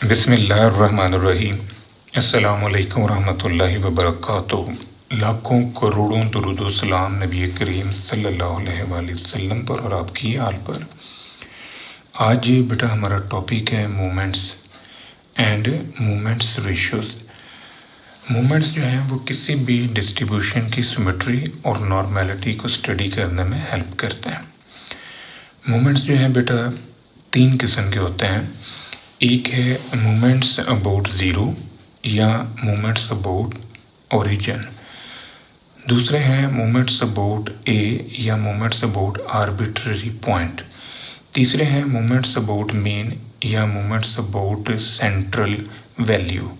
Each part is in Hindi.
बिस्मिल्लाहिर्रहमानिर्रहीम। अस्सलामुअलैकुम रहमतुल्लाहि व बरकातुहू। लाखों करोड़ों दुरूद व सलाम नबी करीम सल्लल्लाहु अलैहि वसल्लम पर और आपकी आल पर। आज बेटा हमारा टॉपिक है movements and movements ratios. Movements जो हैं वो किसी भी डिस्ट्रीब्यूशन की सिमेट्री और नॉर्मेलिटी को स्टडी करने में हेल्प करते हैं। मूवमेंट्स जो हैं बेटा तीन किस्म के होते हैं। एक है मूवमेंट्स अबाउट ज़ीरो या मूवमेंट्स अबाउट ओरिजिन। दूसरे हैं मूवमेंट्स अबाउट ए या मूवमेंट्स अबाउट आर्बिट्ररी पॉइंट। तीसरे हैं मूवमेंट्स अबाउट मीन या मूवमेंट्स अबाउट सेंट्रल वैल्यू।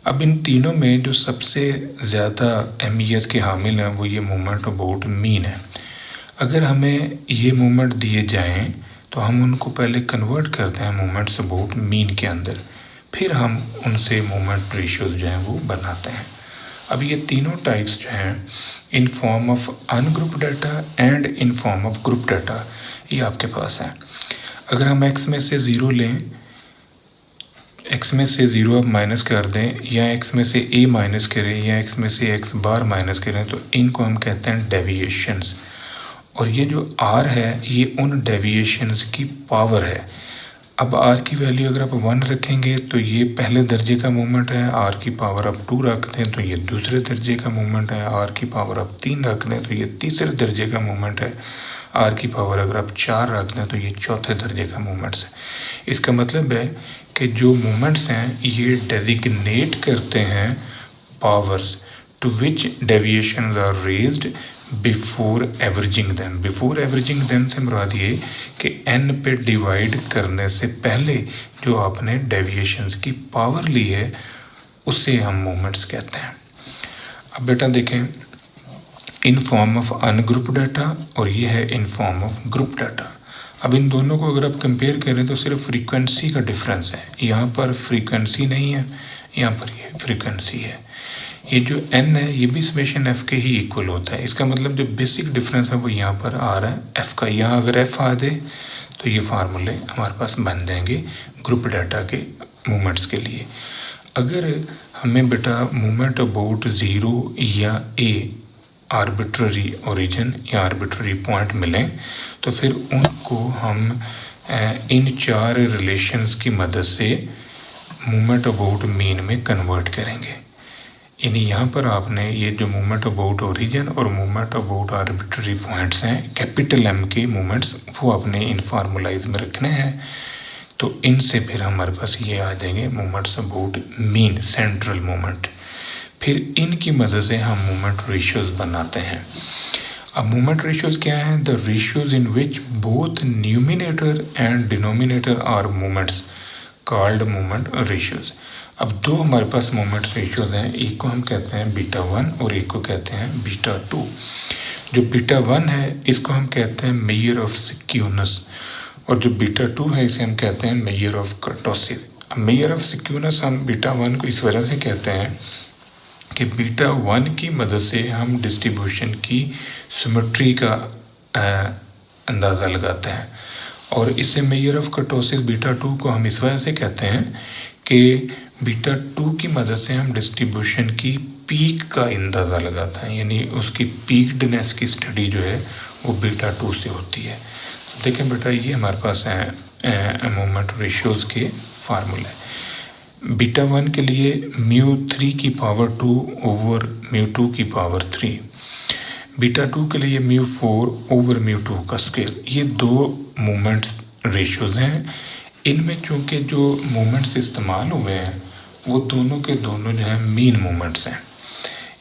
अब इन तीनों में जो सबसे ज़्यादा अहमियत के हामिल हैं वो ये मूवमेंट अबाउट मीन है। अगर हमें ये मूवमेंट दिए जाएं तो हम उनको पहले कन्वर्ट करते हैं मूवमेंट्स अबाउट मीन के अंदर, फिर हम उनसे मूवमेंट रेशियोज जो हैं वो बनाते हैं। अब ये तीनों टाइप्स जो हैं in form of ungroup data and in form of group data ये आपके पास हैं। अगर हम x में से ज़ीरो लें, x में से ज़ीरो आप माइनस कर दें या x में से a माइनस करें या x में से x बार माइनस करें तो इनको हम कहते हैं डेविएशंस। और ये जो r है ये उन डेविएशंस की पावर है। अब r की वैल्यू अगर आप 1 रखेंगे तो ये पहले दर्जे का मूवमेंट है, r की पावर आप 2 रख दें तो ये दूसरे दर्जे का मूवमेंट है, r की पावर आप 3 रख दें तो ये तीसरे दर्जे का मूवमेंट है, r की पावर अगर आप 4 रख दें तो ये चौथे दर्जे का मूवमेंट्स है। इसका मतलब है कि जो मूवमेंट्स हैं ये डेजिग्नेट करते हैं powers to which deviations are raised before averaging them. Before averaging them से मुराद ये कि n पे डिवाइड करने से पहले जो आपने डेविएशंस की पावर ली है उसे हम मूवमेंट्स कहते हैं। अब बेटा देखें, in form of ungroup data और ये है in form of group data. अब इन दोनों को अगर आप कंपेयर करें तो सिर्फ फ्रीक्वेंसी का डिफरेंस है। यहाँ पर फ्रीक्वेंसी नहीं है, यहाँ पर ये फ्रीक्वेंसी है। ये जो n है ये भी समेशन f के ही इक्वल होता है। इसका मतलब जो बेसिक डिफरेंस है वो यहाँ पर आ रहा है f का। यहाँ अगर f आ जाए तो ये फार्मूले हमारे पास बन जाएंगे ग्रुप डाटा के मूवमेंट्स के लिए। अगर हमें बेटा मूवमेंट अबाउट ज़ीरो या a आर्बिट्ररी ओरिजिन या आर्बिट्ररी पॉइंट मिलें तो फिर उनको हम इन चार रिलेशंस की मदद से मूवमेंट अबाउट मीन में कन्वर्ट करेंगे। यानी यहाँ पर आपने ये जो मूवमेंट अबाउट ओरिजिन और मूवमेंट अबाउट आर्बिट्ररी पॉइंट्स हैं कैपिटल M के मूवमेंट्स वो आपने इन फार्मूलाइज में रखने हैं। तो इनसे फिर हमारे पास ये आ जाएंगे movements about mean central movement. फिर इनकी मदद से हम मूवमेंट रेशियोज बनाते हैं। अब मूवमेंट रेशियोज क्या हैं? The ratios in which both numerator and denominator are movements called movement ratios. अब दो हमारे पास मूवमेंट रेशियोज हैं, एक को हम कहते हैं बीटा 1 और एक को कहते हैं बीटा 2। जो बीटा 1 है इसको हम कहते हैं मेजर ऑफ सिक्यूनेस और जो बीटा 2 है इसे हम कहते हैं मेजर ऑफ कर्टोसिस। अब मेजर ऑफ सिक्यूनेस हम बीटा 1 को इस वजह से कहते हैं कि बीटा 1 की मदद से हम डिस्ट्रीब्यूशन की सिमेट्री का अंदाज़ा लगाते हैं और इससे मेजर ऑफ कर्टोसिस बीटा 2 को हम इस वजह से कहते हैं कि बीटा 2 की मदद से हम डिस्ट्रीब्यूशन की पीक का अंदाज़ा लगाते हैं, यानी उसकी पीकडनेस की स्टडी जो है वो बीटा 2 से होती है। तो देखें बेटा ये हमारे पास है मूवमेंट रेशियोज़ के फार्मूले। बीटा 1 के लिए μ3 की पावर 2 ओवर μ2 की पावर 3, बीटा 2 के लिए μ4 ओवर μ2 का स्क्वायर। ये दो मूवमेंट्स रेशियोज़ हैं। इनमें चूँकि जो मूवमेंट्स इस्तेमाल हुए हैं वो दोनों के दोनों जो है मीन मूवमेंट्स हैं,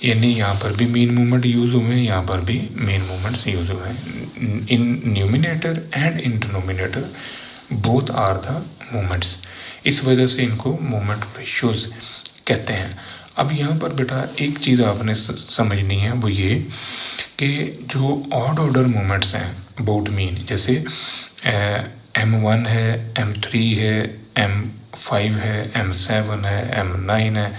यानी यहाँ पर भी मीन मूवमेंट यूज़ हुए हैं, यहाँ पर भी मीन मूवमेंट्स यूज़ हुए हैं। In numerator and in denominator both are the movements, इस वजह से इनको मूवमेंट रेशियोज़ कहते हैं। अब यहाँ पर बेटा एक चीज़ आपने समझनी है वो ये कि जो ऑड ऑर्डर मूवमेंट्स हैं अबाउट मीन, जैसे M1 है, M3 है, M5 है, M7 है, M9 है,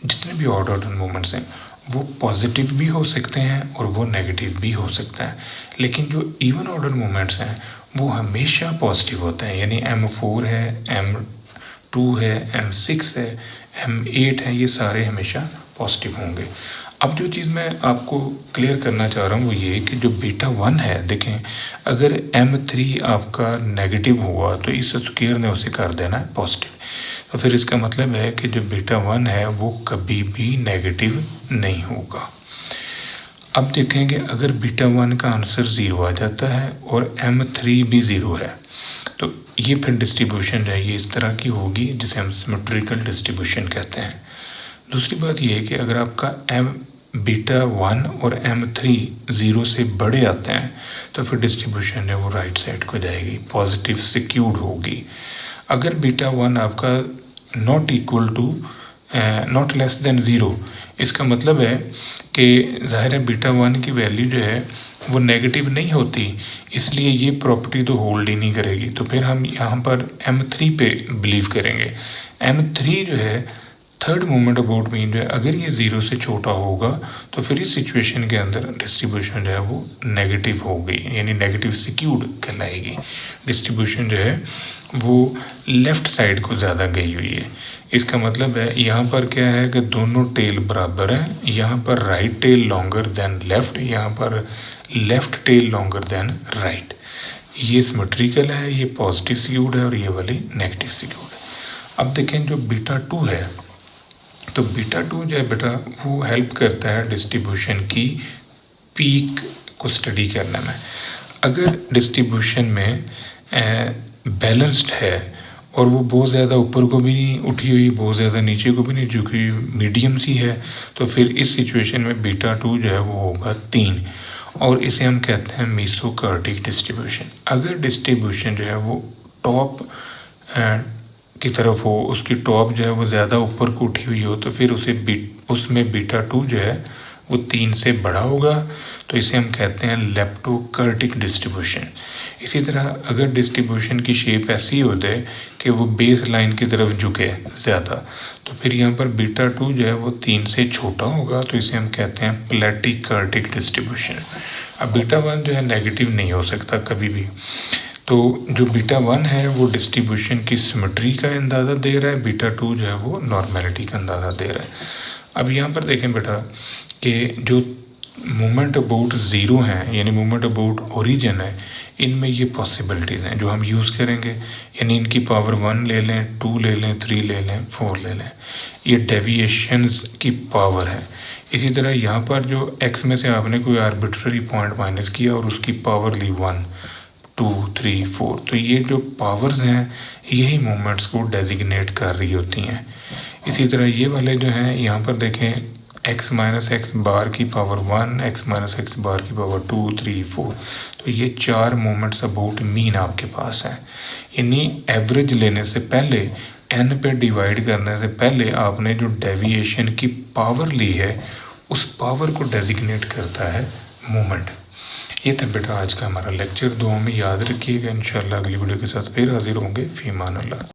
जितने भी ऑड ऑर्डर मूवमेंट्स हैं वो पॉजिटिव भी हो सकते हैं और वो नेगेटिव भी हो सकता है। लेकिन जो इवन ऑर्डर मूवमेंट्स हैं वो हमेशा पॉजिटिव होते हैं, यानी M4 है, 2 है, M6 है, M8 है, ये सारे हमेशा पॉजिटिव होंगे। अब जो चीज़ मैं आपको क्लियर करना चाह रहा हूँ वो ये कि जो बीटा 1 है, देखें अगर M3 आपका नेगेटिव हुआ तो इस स्क्वायर ने उसे कर देना है पॉजिटिव। तो फिर इसका मतलब है कि जो बीटा 1 है वो कभी भी नेगेटिव नहीं होगा। अब देखेंगे अगर बीटा 1 का आंसर 0 आ जाता है और M3 भी 0 है तो ये फिर डिस्ट्रीब्यूशन जो है ये इस तरह की होगी जिसे हम सिमेट्रिकल डिस्ट्रीब्यूशन कहते हैं। दूसरी बात ये है कि अगर आपका बीटा 1 और M3 0 से बड़े आते हैं तो फिर डिस्ट्रीब्यूशन है वो राइट साइड को जाएगी, पॉजिटिव सिक्यूर्ड होगी। अगर बीटा 1 आपका not equal to not less than 0, इसका मतलब है कि ज़ाहिर है बीटा 1 की वैल्यू जो है वो नेगेटिव नहीं होती, इसलिए ये प्रॉपर्टी तो होल्ड ही नहीं करेगी। तो फिर हम यहाँ पर M3 पे बिलीव करेंगे। M3 जो है थर्ड मोमेंट अबाउट मीन जो है अगर ये 0 से छोटा होगा तो फिर इस सिचुएशन के अंदर डिस्ट्रीब्यूशन जो है वो नेगेटिव होगी, यानी नेगेटिव सिक्यूर्ड कहलाएगी। डिस्ट्रीब्यूशन जो है वो लेफ़्ट साइड को ज़्यादा गई हुई है। इसका मतलब है यहाँ पर क्या है कि दोनों टेल बराबर हैं, यहाँ पर right tail longer than left, यहाँ पर left tail longer than right. ये सिमेट्रिकल है, ये पॉजिटिव सिक्यूर्ड है और ये वाली नेगेटिव सिक्यूर्ड है। अब देखें जो बीटा 2 है तो बीटा 2 जो है बेटा वो हेल्प करता है डिस्ट्रीब्यूशन की पीक को स्टडी करने में। अगर डिस्ट्रीब्यूशन में बैलेंस्ड है और वो बहुत ज़्यादा ऊपर को भी नहीं उठी हुई, बहुत ज़्यादा नीचे को भी नहीं, जो कि मीडियम सी है, तो फिर इस सिचुएशन में बीटा 2 जो है वो होगा 3 और इसे हम कहते हैं मेसोकार्टिक डिस्ट्रीब्यूशन। अगर डिस्ट्रीब्यूशन जो है वो टॉप की तरफ हो, उसकी टॉप जो है वो ज़्यादा ऊपर को उठी हुई हो, तो फिर उसमें बीटा 2 जो है वो 3 से बड़ा होगा, तो इसे हम कहते हैं लेप्टोकर्टिक डिस्ट्रीब्यूशन। इसी तरह अगर डिस्ट्रीब्यूशन की शेप ऐसी हो जाए कि वो बेस लाइन की तरफ झुके ज़्यादा, तो फिर यहाँ पर बीटा 2 जो है वो 3 से छोटा होगा, तो इसे हम कहते हैं प्लेटिकर्टिक डिस्ट्रीब्यूशन। अब बीटा 1 जो है नेगेटिव नहीं हो सकता कभी भी, तो जो बीटा 1 है वो डिस्ट्रीब्यूशन की सिमेट्री का अंदाज़ा दे रहा है, बीटा 2 जो है वो नॉर्मेलिटी का अंदाज़ा दे रहा है। अब यहाँ पर देखें बेटा कि जो मोमेंट अबाउट 0 हैं, यानी मोमेंट अबाउट ओरिजिन है, इनमें ये पॉसिबिलिटीज़ हैं जो हम यूज़ करेंगे, यानी इनकी पावर 1 ले लें, 2 ले लें, 3 ले लें, 4 ले लें, ये डेविएशंस की पावर है। इसी तरह यहाँ पर जो x में से आपने कोई आर्बिट्ररी पॉइंट माइनस किया और उसकी पावर ली 1, 2, 3, 4, तो ये जो पावर्स हैं यही मोमेंट्स को डेजिग्नेट कर रही होती हैं। इसी तरह ये वाले जो हैं यहाँ पर देखें x माइनस एक्स बार की पावर 1, x माइनस एक्स बार की पावर 2, 3, 4, तो ये 4 मोमेंट्स अबाउट मीन आपके पास हैं। यानी एवरेज लेने से पहले, n पे डिवाइड करने से पहले आपने जो डेविएशन की पावर ली है उस पावर को डेजिग्नेट करता है मोमेंट। ये था बेटा आज का हमारा लेक्चर। दुआ में याद रखिएगा। इंशाल्लाह अगली वीडियो के साथ फिर हाजिर होंगे। फ़ी अमान अल्लाह।